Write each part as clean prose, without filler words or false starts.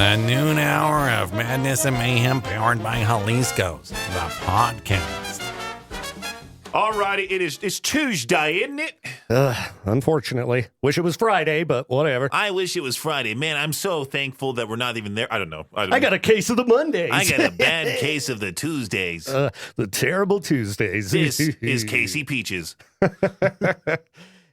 The noon hour of madness and mayhem powered by Jalisco's, the podcast. Alrighty, it's Tuesday, isn't it? Unfortunately. Wish it was Friday, but whatever. I wish it was Friday. Man, I'm so thankful that we're not even there. I don't know. I got a case of the Mondays. I got a bad case of the Tuesdays. The terrible Tuesdays. This is Casey Peaches.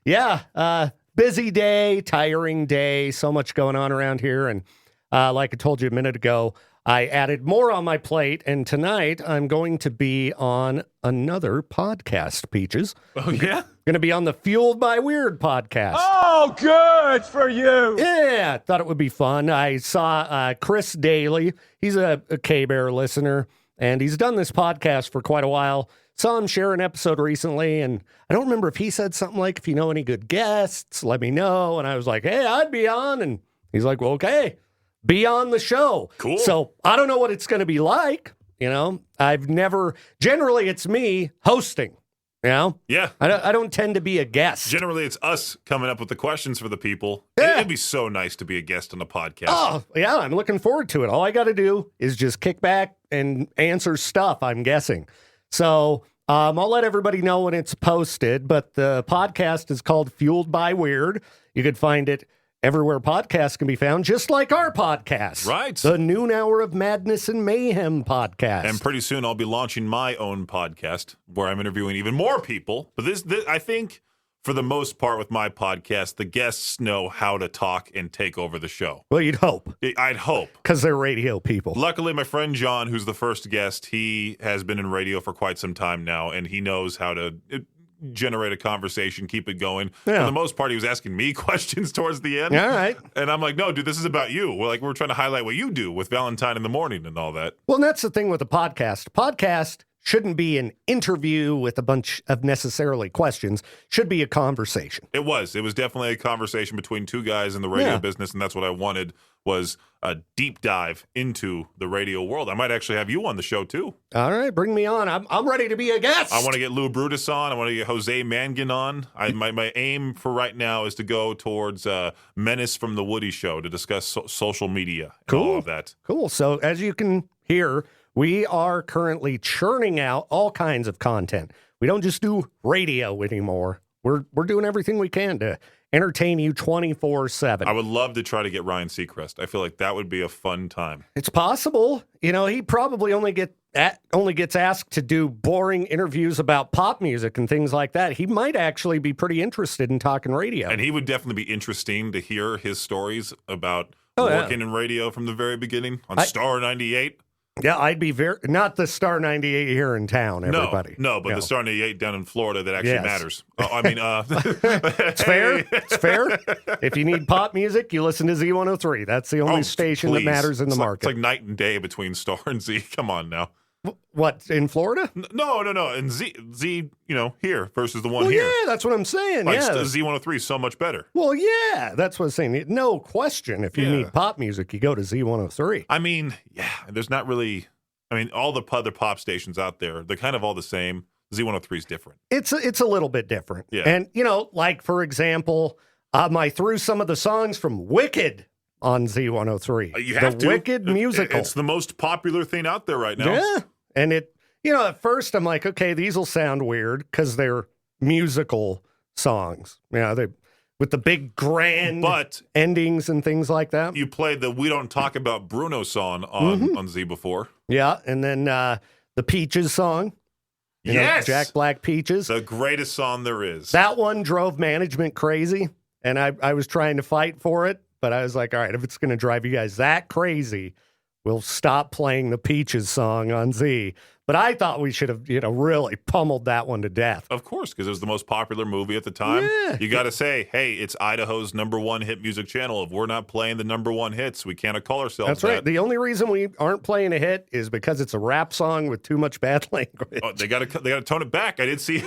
Yeah, busy day, tiring day, so much going on around here. And like I told you a minute ago, I added more on my plate, and tonight I'm going to be on another podcast, Peaches. Oh, yeah? Going to be on the Fueled by Weird podcast. Oh, good for you. Yeah, thought it would be fun. I saw Chris Daly. He's a K-Bear listener, and he's done this podcast for quite a while. Saw him share an episode recently, and I don't remember if he said something like, if you know any good guests, let me know. And I was like, hey, I'd be on. And he's like, well, okay. Be on the show. Cool. So I don't know what it's going to be like. You know, generally it's me hosting, you know? Yeah. I don't tend to be a guest. Generally, it's us coming up with the questions for the people. Yeah. It'd be so nice to be a guest on the podcast. Oh, yeah, I'm looking forward to it. All I got to do is just kick back and answer stuff, I'm guessing. So I'll let everybody know when it's posted, but the podcast is called Fueled by Weird. You could find it everywhere podcasts can be found, just like our podcast. Right. The Noon Hour of Madness and Mayhem podcast. And pretty soon I'll be launching my own podcast where I'm interviewing even more people. But this I think, for the most part with my podcast, the guests know how to talk and take over the show. Well, you'd hope. I'd hope. Because they're radio people. Luckily, my friend John, who's the first guest, he has been in radio for quite some time now, and he knows how to generate a conversation, keep it going. Yeah. For the most part, he was asking me questions towards the end. All right. And I'm like, no, dude, this is about you. We're trying to highlight what you do with Valentine in the morning and all that. Well, and that's the thing with a podcast. Podcast shouldn't be an interview with a bunch of necessarily questions. Should be a conversation. It was definitely a conversation between two guys in the radio business, and that's what I wanted, was a deep dive into the radio world. I might actually have you on the show too. All right, bring me on. I'm ready to be a guest. I want to get Lou Brutus on. I want to get Jose Mangan on. My aim for right now is to go towards Menace from the Woody Show to discuss social media and all of that. Cool. So as you can hear, we are currently churning out all kinds of content. We don't just do radio anymore. We're doing everything we can to entertain you 24/7. I would love to try to get Ryan Seacrest. I feel like that would be a fun time. It's possible. You know, he probably only gets asked to do boring interviews about pop music and things like that. He might actually be pretty interested in talking radio. And he would definitely be interesting to hear his stories about working in radio from the very beginning on Star 98. Yeah, I'd be not the Star 98 here in town, everybody. No, but the Star 98 down in Florida that actually matters. I mean, it's fair. It's fair. If you need pop music, you listen to Z103. That's the only station that matters in the market. It's like night and day between Star and Z. Come on now. What, in Florida? No. And Z, here versus the one here. Yeah, that's what I'm saying. Like Z103 is so much better. Well, yeah, that's what I'm saying. No question. If you need pop music, you go to Z103. I mean, there's not really. I mean, all the other pop stations out there, they're kind of all the same. Z103 is different. It's a little bit different. Yeah. And, like, for example, I threw some of the songs from Wicked on Z103. You have to. Wicked musical. It's the most popular thing out there right now. Yeah. And at first I'm like, okay, these will sound weird because they're musical songs. They with the big grand endings and things like that. You played the We Don't Talk About Bruno song on Z before. Yeah. And then the Peaches song. Yes. Jack Black Peaches. The greatest song there is. That one drove management crazy. And I was trying to fight for it. But I was like, all right, if it's going to drive you guys that crazy, we'll stop playing the Peaches song on Z. But I thought we should have, really pummeled that one to death. Of course, because it was the most popular movie at the time. Yeah. You got to say, hey, it's Idaho's #1 hit music channel. If we're not playing the #1 hits, we can't call ourselves That's right. The only reason we aren't playing a hit is because it's a rap song with too much bad language. Oh, they got to tone it back. I did see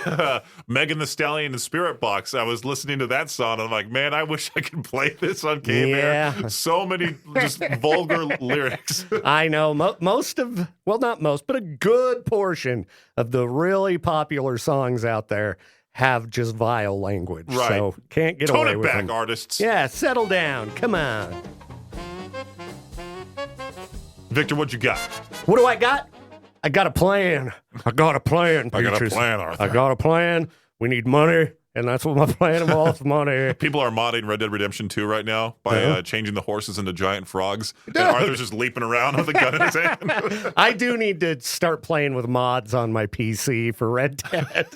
Megan Thee Stallion and Spirit Box. I was listening to that song, and I'm like, man, I wish I could play this on K-Bear. Yeah. So many just vulgar lyrics. I know. Not most, but a good portion of the really popular songs out there have just vile language. Right. So can't get Tone away it with back, them. artists. Yeah, settle down. Come on. Victor, what you got? What do I got? I got a plan. I got a plan, I got a Peaches. plan, Arthur. I got a plan. We need money, and that's what my plan involves, money. People are modding Red Dead Redemption 2 right now by changing the horses into giant frogs. And Arthur's just leaping around with a gun in his hand. I do need to start playing with mods on my PC for Red Dead.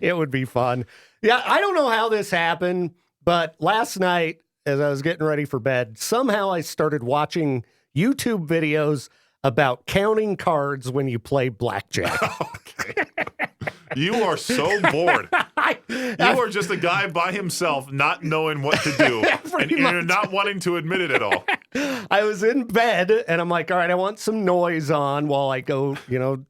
It would be fun. Yeah, I don't know how this happened, but last night, as I was getting ready for bed, somehow I started watching YouTube videos about counting cards when you play blackjack. Okay. You are so bored. You are just a guy by himself not knowing what to do. And you're not wanting to admit it at all. I was in bed and I'm like, all right, I want some noise on while I go,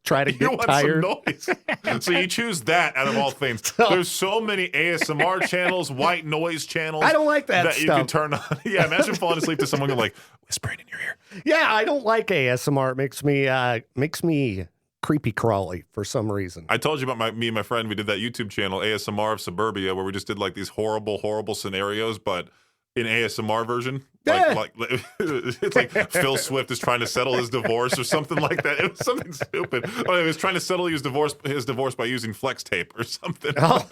try to get tired. Some noise. So you choose that out of all things. There's so many ASMR channels, white noise channels. I don't like that stuff. You can turn on. Yeah, imagine falling asleep to someone going like whispering in your ear. Yeah, I don't like ASMR. It makes me creepy crawly for some reason. I told you about me and my friend. We did that YouTube channel, ASMR of Suburbia, where we just did like these horrible scenarios, but in ASMR version. Like it's like Phil Swift is trying to settle his divorce or something like that. It was something stupid. Oh, he was trying to settle his divorce by using flex tape or something. Oh.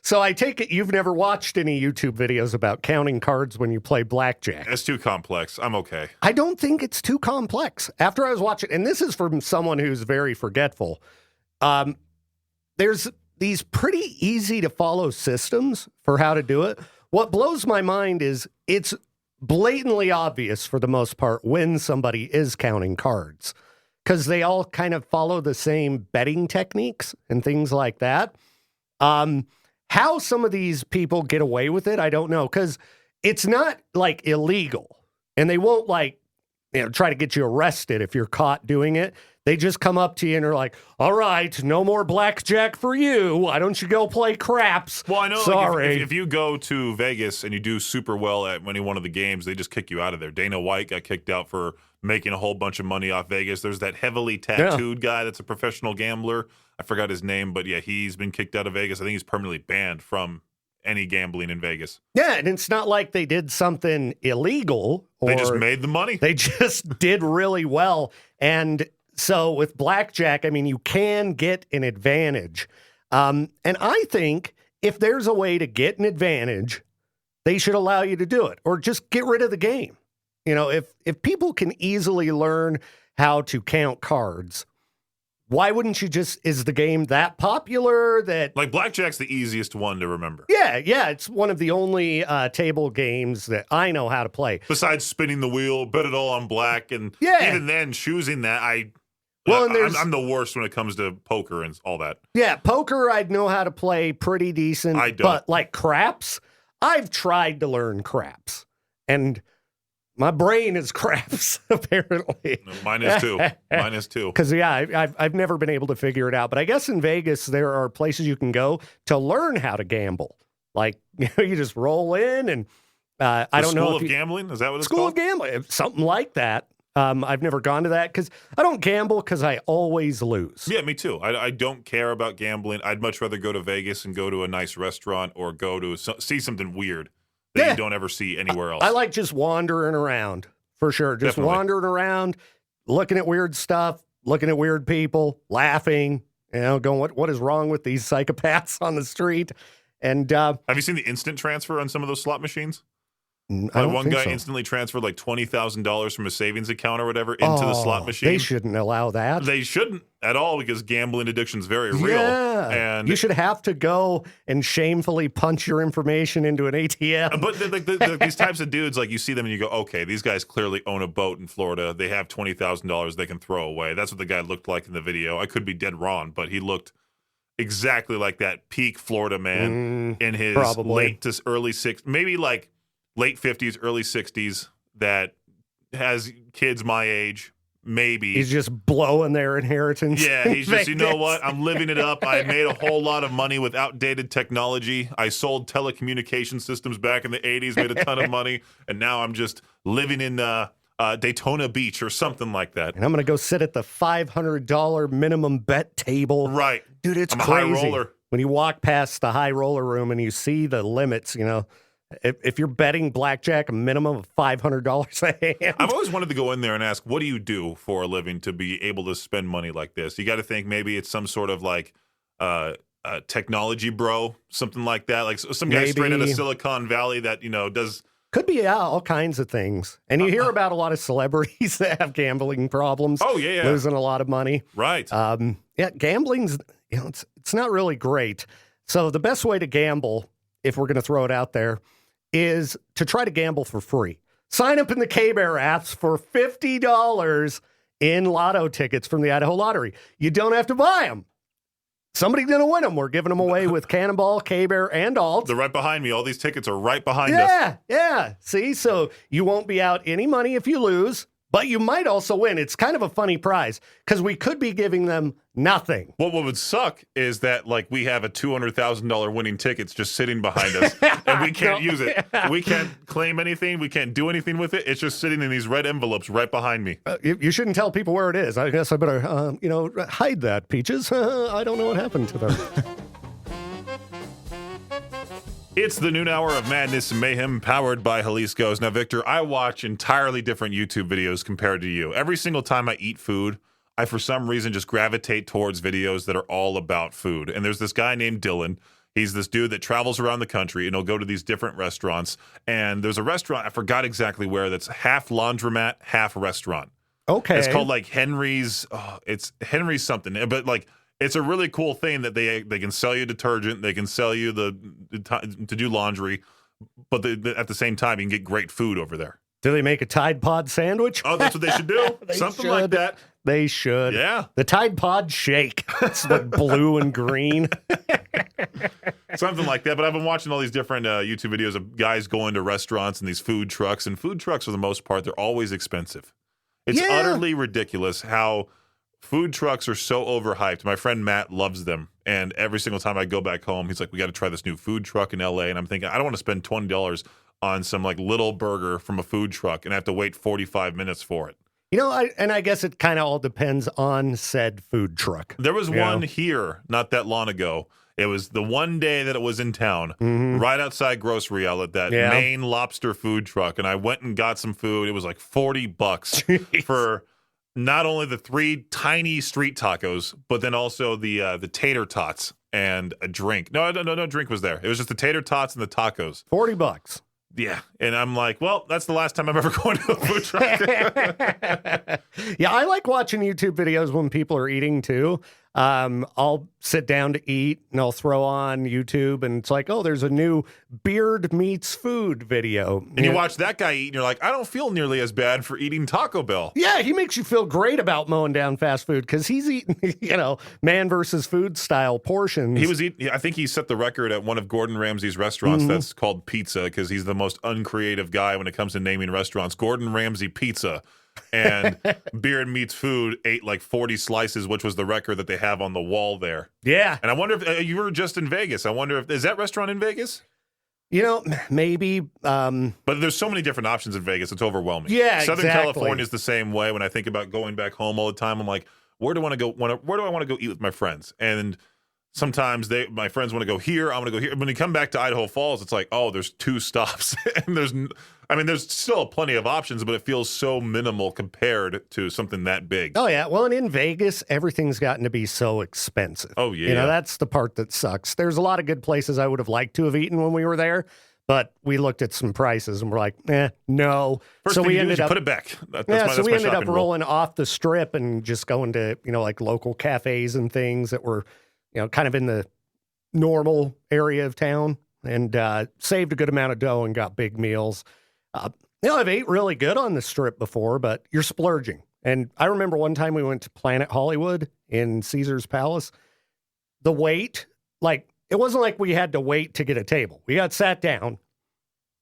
So I take it you've never watched any YouTube videos about counting cards when you play blackjack. It's too complex. I'm okay. I don't think it's too complex. After I was watching, and this is from someone who's very forgetful, there's these pretty easy to follow systems for how to do it. What blows my mind is it's blatantly obvious for the most part when somebody is counting cards because they all kind of follow the same betting techniques and things like that. How some of these people get away with it, I don't know, because it's not like illegal and they won't try to get you arrested if you're caught doing it. They just come up to you and are like, all right, no more blackjack for you. Why don't you go play craps? Well, I know. Sorry. Like if you go to Vegas and you do super well at any one of the games, they just kick you out of there. Dana White got kicked out for making a whole bunch of money off Vegas. There's that heavily tattooed guy that's a professional gambler. I forgot his name, but yeah, he's been kicked out of Vegas. I think he's permanently banned from any gambling in Vegas. Yeah, and it's not like they did something illegal. They just made the money. They just did really well. And so with blackjack, I mean, you can get an advantage. And I think if there's a way to get an advantage, they should allow you to do it or just get rid of the game. If people can easily learn how to count cards, why wouldn't you is the game that popular that... Like blackjack's the easiest one to remember. Yeah, it's one of the only table games that I know how to play. Besides spinning the wheel, bet it all on black, and even then choosing that, I'm the worst when it comes to poker and all that. Yeah, poker I'd know how to play pretty decent. I don't. But like craps, I've tried to learn craps. And my brain is craps, apparently. No, mine is too. Because, I've never been able to figure it out. But I guess in Vegas, there are places you can go to learn how to gamble. Like, you just roll in and I don't know. School of Gambling? Is that what it's called? School of Gambling. Something like that. I've never gone to that because I don't gamble because I always lose. Yeah, me too. I don't care about gambling. I'd much rather go to Vegas and go to a nice restaurant or go to see something weird that you don't ever see anywhere else. I like just wandering around, for sure. Just wandering around, looking at weird stuff, looking at weird people, laughing, going, what is wrong with these psychopaths on the street? And have you seen the instant transfer on some of those slot machines? One guy instantly transferred like $20,000 from a savings account or whatever into the slot machine. They shouldn't allow that. They shouldn't at all because gambling addiction is very real. Yeah. And you should have to go and shamefully punch your information into an ATM. But these types of dudes, like you see them and you go, okay, these guys clearly own a boat in Florida. They have $20,000 they can throw away. That's what the guy looked like in the video. I could be dead wrong, but he looked exactly like that peak Florida man in his late to early 60s, maybe like late 50s, early 60s, that has kids my age, maybe. He's just blowing their inheritance. Yeah, he's just, you know what? I'm living it up. I made a whole lot of money with outdated technology. I sold telecommunication systems back in the 80s, made a ton of money, and now I'm just living in Daytona Beach or something like that. And I'm going to go sit at the $500 minimum bet table. Right. Dude, it's I'm crazy. a high roller. When you walk past the high roller room and you see the limits, If you're betting blackjack, a minimum of $500 a hand. I've always wanted to go in there and ask, what do you do for a living to be able to spend money like this? You got to think maybe it's some sort of like technology bro, something like that. Like some guy straight out of Silicon Valley that, does... Could be all kinds of things. And you hear about a lot of celebrities that have gambling problems. Oh, yeah. Losing a lot of money. Right. Gambling's, it's not really great. So the best way to gamble, if we're going to throw it out there, is to try to gamble for free. Sign up in the K-Bear apps for $50 in lotto tickets from the Idaho Lottery. You don't have to buy them. Somebody's going to win them. We're giving them away with Cannonball, K-Bear, and Alt. They're right behind me. All these tickets are right behind us. Yeah. See, so you won't be out any money if you lose, but you might also win. It's kind of a funny prize because we could be giving them nothing. What would suck is that we have a $200,000 winning tickets just sitting behind us and we can't use it. We can't claim anything. We can't do anything with it. It's just sitting in these red envelopes right behind me. You shouldn't tell people where it is. I guess I better, hide that, Peaches. I don't know what happened to them. It's the noon hour of Madness and Mayhem, powered by Jalisco's. Now, Victor, I watch entirely different YouTube videos compared to you. Every single time I eat food, I, for some reason, just gravitate towards videos that are all about food. And there's this guy named Dylan. He's this dude that travels around the country, and he'll go to these different restaurants. And there's a restaurant, I forgot exactly where, that's half laundromat, half restaurant. Okay. It's called Henry's, it's Henry's something. But it's a really cool thing that they can sell you detergent, they can sell you to do laundry, but at the same time, you can get great food over there. Do they make a Tide Pod sandwich? Oh, that's what they should do. Something like that. They should. Yeah. The Tide Pod shake. It's blue and green. Something like that. But I've been watching all these different YouTube videos of guys going to restaurants and these food trucks. And food trucks, for the most part, they're always expensive. It's utterly ridiculous how food trucks are so overhyped. My friend Matt loves them. And every single time I go back home, he's like, we got to try this new food truck in LA. And I'm thinking, I don't want to spend $20 on some little burger from a food truck and have to wait 45 minutes for it. I guess it kind of all depends on said food truck. There was one here not that long ago. It was the one day that it was in town, right outside Grocery Outlet, that Maine lobster food truck. And I went and got some food. It was like $40 for not only the 3 tiny street tacos, but then also the tater tots and a drink. No drink was there. It was just the tater tots and the tacos. $40. Yeah. And I'm like, well, that's the last time I'm ever going to a food truck. Yeah, I like watching YouTube videos when people are eating too. I'll sit down to eat and I'll throw on YouTube and it's like, oh, there's a new beard meets food video. And you watch that guy eat and you're like, I don't feel nearly as bad for eating Taco Bell. Yeah, he makes you feel great about mowing down fast food because he's eating, man versus food style portions. I think he set the record at one of Gordon Ramsay's restaurants that's called Pizza because he's the most uncreative guy when it comes to naming restaurants. Gordon Ramsay Pizza. And Beard Meats Food ate 40 slices, which was the record that they have on the wall there. Yeah. And I wonder if you were just in Vegas. I wonder is that restaurant in Vegas? Maybe. But there's so many different options in Vegas. It's overwhelming. Yeah, Southern exactly. California is the same way. When I think about going back home all the time, I'm like, where do I want to go? Where do I want to go eat with my friends? And sometimes my friends want to go here. I want to go here. When you come back to Idaho Falls, it's like, oh, there's 2 stops. And there's still plenty of options, but it feels so minimal compared to something that big. Oh, yeah. Well, and in Vegas, everything's gotten to be so expensive. Oh, yeah. That's the part that sucks. There's a lot of good places I would have liked to have eaten when we were there, but we looked at some prices and we're like, no. First so thing we you do is ended up put it back. So we ended up rolling off the strip and just going to, local cafes and things that were, kind of in the normal area of town and saved a good amount of dough and got big meals. I've ate really good on the strip before, but you're splurging. And I remember one time we went to Planet Hollywood in Caesar's Palace. The wait, it wasn't like we had to wait to get a table. We got sat down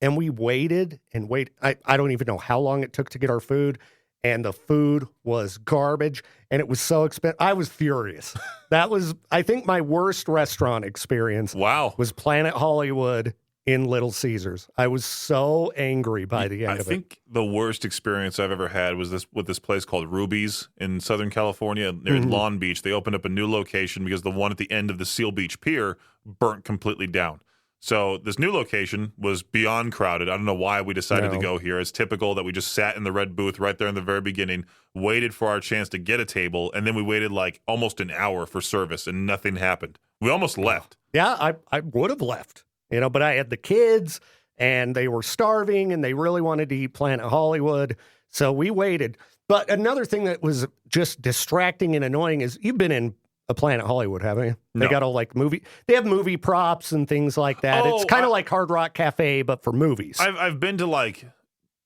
and we waited and waited. I don't even know how long it took to get our food. And the food was garbage and it was so expensive. I was furious. That was, I think, my worst restaurant experience. Wow. Was Planet Hollywood in Little Caesars. I was so angry by the end of it. I think the worst experience I've ever had was with this place called Ruby's in Southern California. They're in Long Beach. They opened up a new location because the one at the end of the Seal Beach Pier burnt completely down. So this new location was beyond crowded. I don't know why we decided to go here. It's typical that we just sat in the red booth right there in the very beginning, waited for our chance to get a table, and then we waited like almost an hour for service, and nothing happened. We almost left. Yeah, I would have left, but I had the kids, and they were starving, and they really wanted to eat Planet Hollywood, so we waited. But another thing that was just distracting and annoying is you've been in a Planet Hollywood, haven't you? They got all they have movie props and things like that. It's kind of like Hard Rock Cafe, but for movies. I've been to like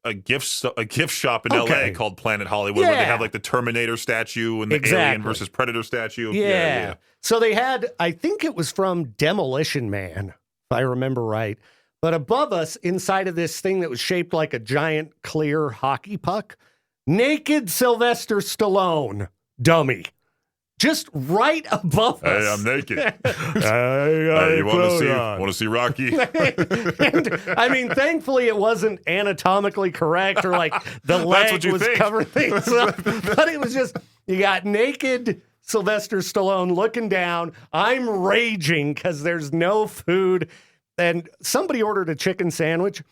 a gift shop in LA called Planet Hollywood where they have like the Terminator statue and the Alien versus Predator statue. Yeah. So they had, I think it was from Demolition Man, if I remember right. But above us, inside of this thing that was shaped like a giant clear hockey puck, naked Sylvester Stallone dummy. Just right above us. Hey, I'm naked. Hey, you want to see Rocky? And, I mean, thankfully it wasn't anatomically correct or like the leg was covering things up. But it was just, you got naked Sylvester Stallone looking down. I'm raging because there's no food. And somebody ordered a chicken sandwich,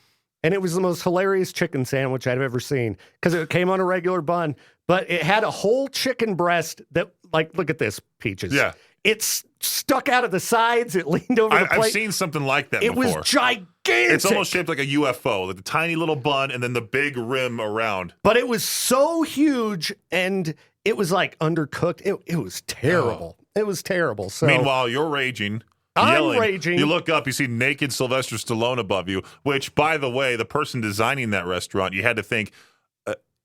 and it was the most hilarious chicken sandwich I've ever seen because it came on a regular bun, but it had a whole chicken breast that, like, look at this, Peaches. Yeah. It's stuck out of the sides. It leaned over the plate. I've seen something like that before. It was gigantic. It's almost shaped like a UFO, like the tiny little bun and then the big rim around. But it was so huge, and it was like undercooked. It was terrible. It was terrible. So meanwhile, you're raging. I'm raging. You look up, you see naked Sylvester Stallone above you, which, by the way, the person designing that restaurant, you had to think,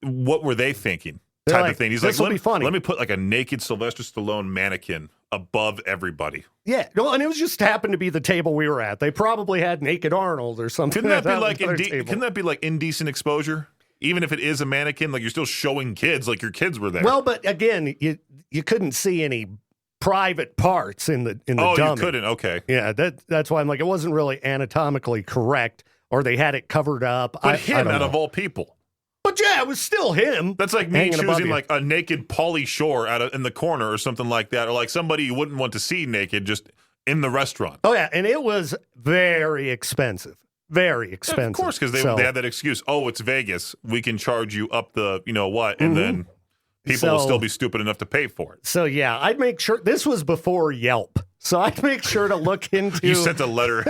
what were they thinking? Type of thing. He's like, let me put like a naked Sylvester Stallone mannequin above everybody. Yeah. No, and it was just happened to be the table we were at. They probably had Naked Arnold or something. Couldn't that be like indecent exposure? Even if it is a mannequin, like you're still showing kids, like your kids were there. Well, but again, you couldn't see any private parts in the dummy. You couldn't. Okay. Yeah, that's why I'm like, it wasn't really anatomically correct, or they had it covered up. But him out of all people. But yeah, it was still him. That's like me choosing like a naked Pauly Shore in the corner or something like that, or like somebody you wouldn't want to see naked just in the restaurant. Oh yeah, and it was very expensive. Very expensive. Yeah, of course, because they had that excuse. Oh, it's Vegas. We can charge you up the what, and then people will still be stupid enough to pay for it. So yeah, I'd make sure this was before Yelp. So I'd make sure to look into you sent a letter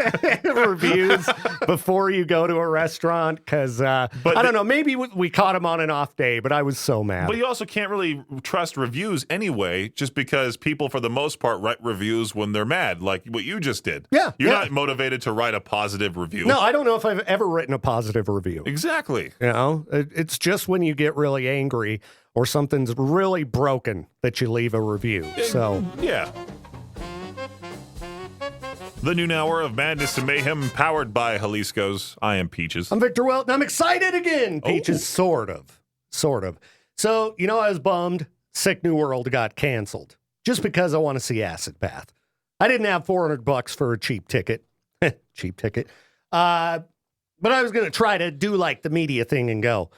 reviews before you go to a restaurant because I don't know, maybe we caught him on an off day, but I was so mad. But you also can't really trust reviews anyway, just because people for the most part write reviews when they're mad, like what you just did. Yeah, you're not motivated to write a positive review. No, I don't know if I've ever written a positive review. Exactly. It's just when you get really angry or something's really broken that you leave a review. So yeah. The noon hour of Madness and Mayhem, powered by Jalisco's. I am Peaches. I'm Victor Welton. I'm excited again, Peaches. Sort of. So, I was bummed. Sick New World got canceled just because I want to see Acid Bath. I didn't have $400 for a cheap ticket. Cheap ticket. But I was going to try to do like the media thing and go.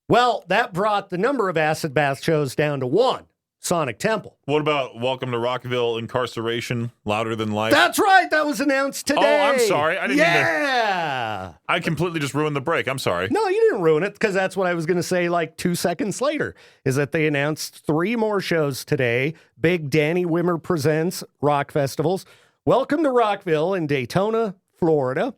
Well, that brought the number of Acid Bath shows down to 1. Sonic Temple. What about Welcome to Rockville Incarceration, Louder Than Life? That's right. That was announced today. Oh, I'm sorry. I didn't Yeah. I completely just ruined the break. I'm sorry. No, you didn't ruin it because that's what I was going to say like 2 seconds later is that they announced 3 more shows today. Big Danny Wimmer Presents rock festivals. Welcome to Rockville in Daytona, Florida.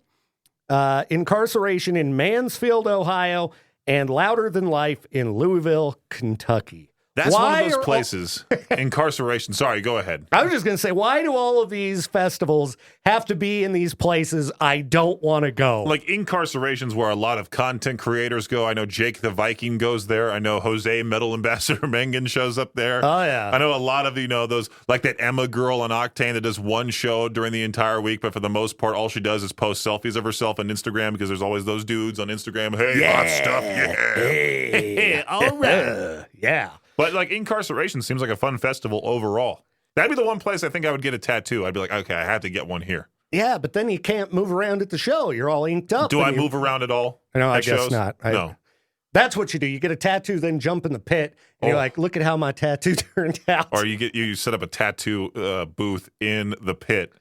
Incarceration in Mansfield, Ohio. And Louder Than Life in Louisville, Kentucky. That's one of those places. Incarceration. Sorry, go ahead. I was just going to say, why do all of these festivals have to be in these places I don't want to go? Like incarcerations where a lot of content creators go. I know Jake the Viking goes there. I know Jose Metal Ambassador Mengen shows up there. Oh, yeah. I know a lot of, those, like that Emma girl on Octane that does one show during the entire week, but for the most part, all she does is post selfies of herself on Instagram because there's always those dudes on Instagram. Hey, hot stuff. Yeah. Hey. All right. Yeah. But like incarceration seems like a fun festival overall. That'd be the one place I think I would get a tattoo. I'd be like, okay, I have to get one here. Yeah, but then you can't move around at the show. You're all inked up. Do I move around at all? No, I guess not. No. That's what you do. You get a tattoo, then jump in the pit, and you're like, look at how my tattoo turned out. Or you set up a tattoo booth in the pit,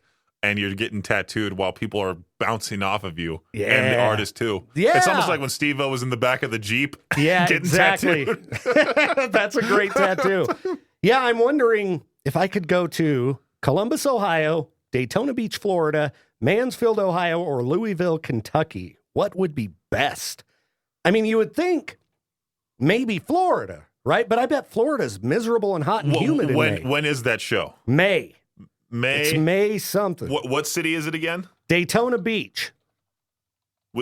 and you're getting tattooed while people are bouncing off of you, Yeah. and the artist too. Yeah. It's almost like when Steve-O was in the back of the Jeep. Yeah, getting exactly. tattooed. That's a great tattoo. Yeah, I'm wondering if I could go to Columbus, Ohio, Daytona Beach, Florida, Mansfield, Ohio, or Louisville, Kentucky. What would be best? I mean, you would think maybe Florida, right? But I bet Florida's miserable and hot and humid in May. When is that show? May. May. It's May something. What city is it again? Daytona Beach.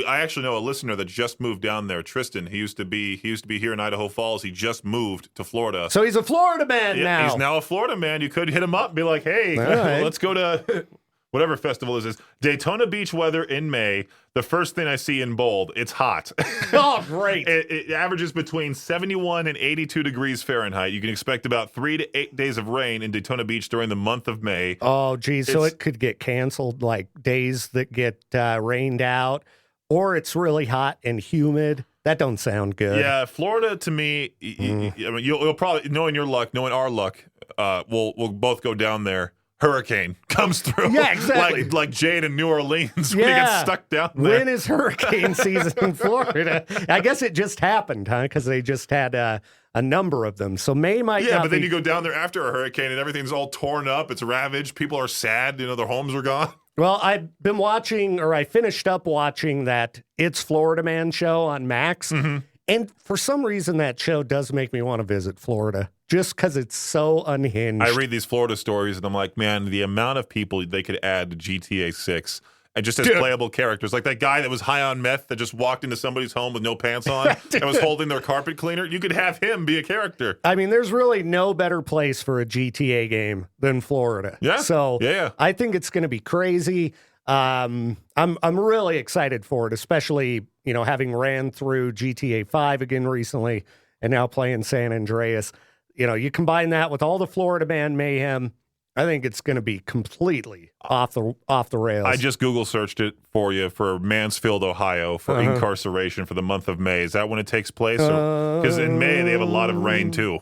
I actually know a listener that just moved down there. Tristan. He used to be here in Idaho Falls. He just moved to Florida. So he's a Florida man Yeah, now. he's now a Florida man. You could hit him up and be like, hey, All right. let's go to whatever festival this is. Daytona Beach weather in May. The first thing I see in bold, it's hot. Oh, great. It averages between 71 and 82 degrees Fahrenheit. You can expect about 3 to 8 days of rain in Daytona Beach during the month of May. Oh, geez. So it could get canceled, like days that get rained out, or it's really hot and humid. That don't sound good. Yeah, Florida to me, I mean, you'll probably, knowing your luck, knowing our luck, we'll both go down there. Hurricane comes through. Yeah, exactly. like Jade in New Orleans when he gets stuck down there. When is hurricane season in Florida? I guess it just happened, huh? Because they just had a number of them. So May might Yeah, not but then be- you go down there after a hurricane and everything's all torn up. It's ravaged. People are sad. Their homes are gone. Well, I've been watching, or I finished up watching that It's Florida Man show on Max. Mm-hmm. And for some reason, that show does make me want to visit Florida just because it's so unhinged. I read these Florida stories and I'm like, man, the amount of people they could add to GTA 6 and just as playable characters. Like that guy that was high on meth that just walked into somebody's home with no pants on and was holding their carpet cleaner. You could have him be a character. I mean, there's really no better place for a GTA game than Florida. Yeah. So Yeah. I think it's going to be crazy. I'm really excited for it, especially, having ran through GTA 5 again recently and now playing San Andreas. You combine that with all the Florida Man mayhem, I think it's going to be completely off the rails. I just Google searched it for you for Mansfield, Ohio for incarceration for the month of May. Is that when it takes place? Because in May they have a lot of rain too.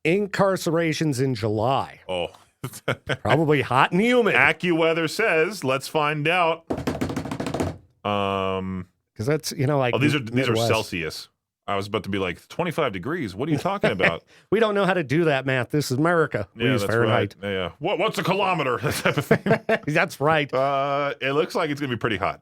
Incarcerations in July. Oh. Probably hot and humid. AccuWeather says, let's find out. Because that's, like. These are Midwest. Celsius. I was about to be like 25 degrees. What are you talking about? We don't know how to do that math. This is America. We use Fahrenheit. Right. Yeah. What's a kilometer? That type of thing. That's right. It looks like it's going to be pretty hot.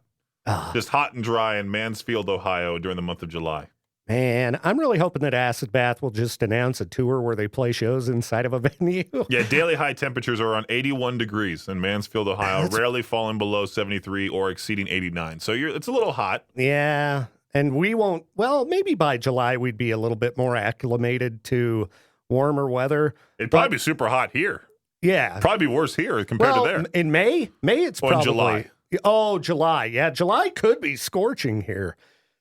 Just hot and dry in Mansfield, Ohio during the month of July. Man, I'm really hoping that Acid Bath will just announce a tour where they play shows inside of a venue. Yeah, daily high temperatures are around 81 degrees in Mansfield, Ohio, rarely falling below 73 or exceeding 89. So it's a little hot. Yeah, and we won't, well, maybe by July we'd be a little bit more acclimated to warmer weather. It'd probably be super hot here. Yeah. Probably be worse here compared to there. In May it's Or in probably. July. Oh, July. Yeah, July could be scorching here.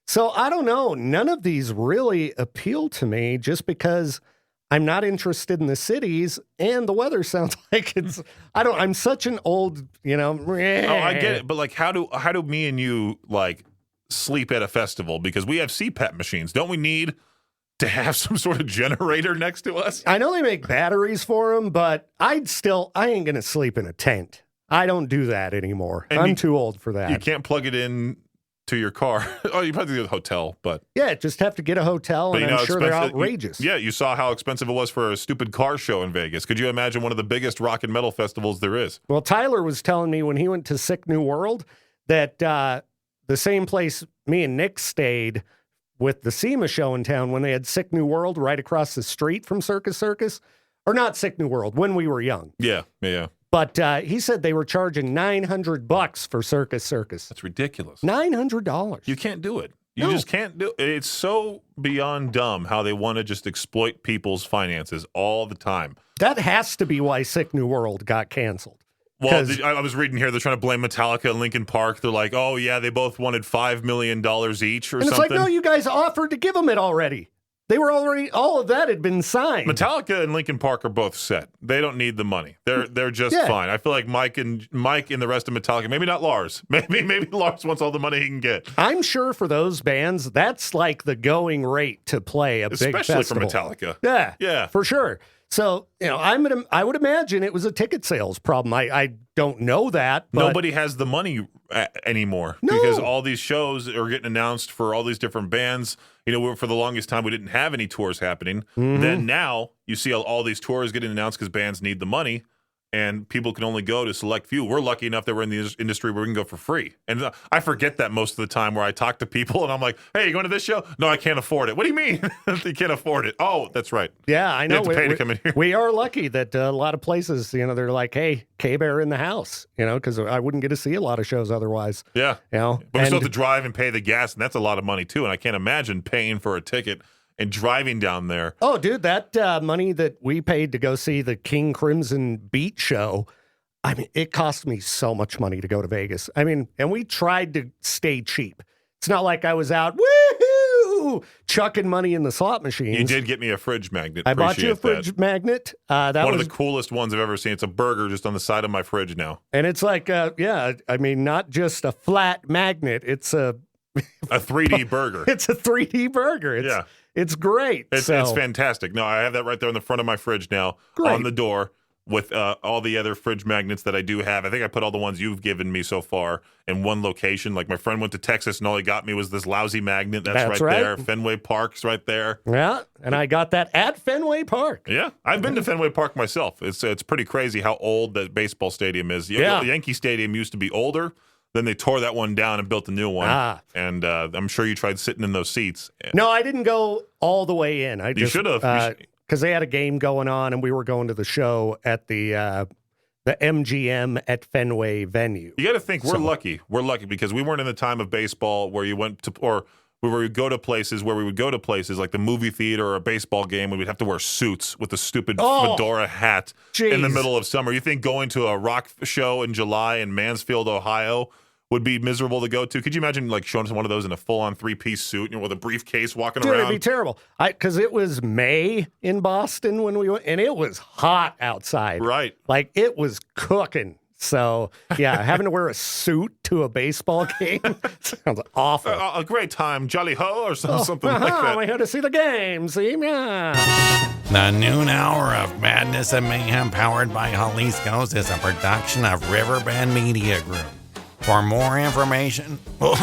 So I don't know. None of these really appeal to me just because I'm not interested in the cities and the weather sounds like I'm such an old, Oh, I get it. But like, how do me and you like sleep at a festival? Because we have CPAP machines. Don't we need to have some sort of generator next to us? I know they make batteries for them, but I ain't going to sleep in a tent. I don't do that anymore. And I'm too old for that. You can't plug it in to your car. Oh, you probably do a hotel, but yeah, just have to get a hotel, and I'm sure they're outrageous. You saw how expensive it was for a stupid car show in Vegas. Could you imagine one of the biggest rock and metal festivals there is? Well, Tyler was telling me when he went to Sick New World that the same place me and Nick stayed with the SEMA show in town when they had Sick New World right across the street from Circus Circus. Or not Sick New World, when we were young. Yeah. But he said they were charging $900 for Circus Circus. That's ridiculous. $900. You can't do it. You just can't do it. It's so beyond dumb how they want to just exploit people's finances all the time. That has to be why Sick New World got canceled. Well, I was reading here, they're trying to blame Metallica and Linkin Park. They're like, oh, yeah, they both wanted $5 million each or and it's something. like, no, you guys offered to give them it already. They were already, all of that had been signed. Metallica and Linkin Park are both set. They don't need the money. They're just fine. I feel like Mike and the rest of Metallica, maybe not Lars. Maybe Lars wants all the money he can get. I'm sure for those bands, that's like the going rate to play a big festival. Especially for Metallica. Yeah, for sure. So, I would imagine it was a ticket sales problem. I don't know that. But nobody has the money anymore because all these shows are getting announced for all these different bands. For the longest time, we didn't have any tours happening. Mm-hmm. Then now you see all these tours getting announced because bands need the money. And people can only go to select few. We're lucky enough that we're in the industry where we can go for free. And I forget that most of the time where I talk to people and I'm like, hey, you going to this show? No, I can't afford it. What do you mean? You can't afford it? Oh, that's right. Yeah, I know. You have to pay to come in here. We are lucky that a lot of places, they're like, hey, K-Bear in the house, because I wouldn't get to see a lot of shows otherwise. Yeah. But we still have to drive and pay the gas, and that's a lot of money too. And I can't imagine paying for a ticket and driving down there. Oh, dude, that money that we paid to go see the King Crimson Beat show, it cost me so much money to go to Vegas. And we tried to stay cheap. It's not like I was out, woohoo, chucking money in the slot machines. You did get me a fridge magnet. I bought you a fridge magnet. That one of the coolest ones I've ever seen. It's a burger just on the side of my fridge now. And it's like, not just a flat magnet. It's a 3D burger. It's a 3D burger. It's great. It's fantastic. No, I have that right there in the front of my fridge now on the door with all the other fridge magnets that I do have. I think I put all the ones you've given me so far in one location. Like my friend went to Texas and all he got me was this lousy magnet. That's right there. Fenway Park's right there. Yeah, and I got that at Fenway Park. Yeah, I've been to Fenway Park myself. It's pretty crazy how old that baseball stadium is. Yeah. The Yankee Stadium used to be older. Then they tore that one down and built a new one. And I'm sure you tried sitting in those seats. No, I didn't go all the way in. You should have. Because they had a game going on, and we were going to the show at the MGM at Fenway venue. You got to think we're lucky. We're lucky because we weren't in the time of baseball where you went to, or where we would go to places like the movie theater or a baseball game. We would have to wear suits with the stupid fedora hat in the middle of summer. You think going to a rock show in July in Mansfield, Ohio would be miserable to go to? Could you imagine showing us one of those in a full-on three-piece suit, with a briefcase walking around? It'd be terrible. Because it was May in Boston when we went, and it was hot outside. Right. It was cooking. So, yeah, having to wear a suit to a baseball game sounds awful. A great time, jolly ho, or something like that. We had to see the game. See? The noon hour of Madness and Mayhem, powered by Jalisco's, is a production of Riverbend Media Group. For more information... Oh,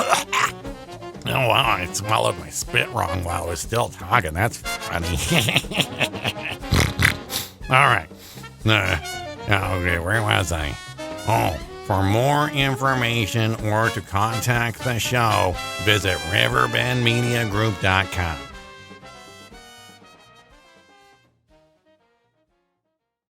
wow, I swallowed my spit wrong while I was still talking. That's funny. All right. Okay, where was I? Oh, for more information or to contact the show, visit riverbendmediagroup.com.